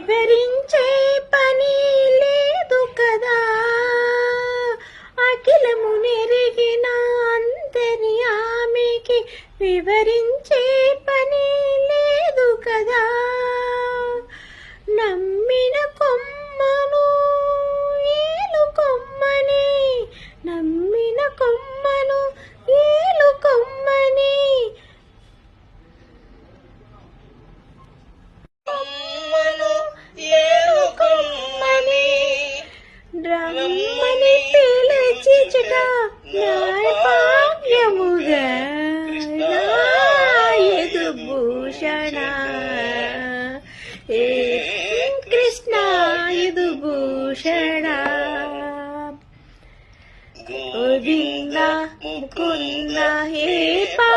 వివరించే పని లేదు కదా, అఖిలము నెరిగిన అంతర్యామికి వివరించే పని లేదు కదా. నమ్మిన కొమ్మను ఏలు కొమ్మని, నమ్మిన కొమ్మను ఏలు కొమ్మని, రమ్మని పిలిచిట భాగ్యముగా రాయదు భూషణ, ఏ కృష్ణ యదు భూషణ. గోవింద ముకుంద హే పా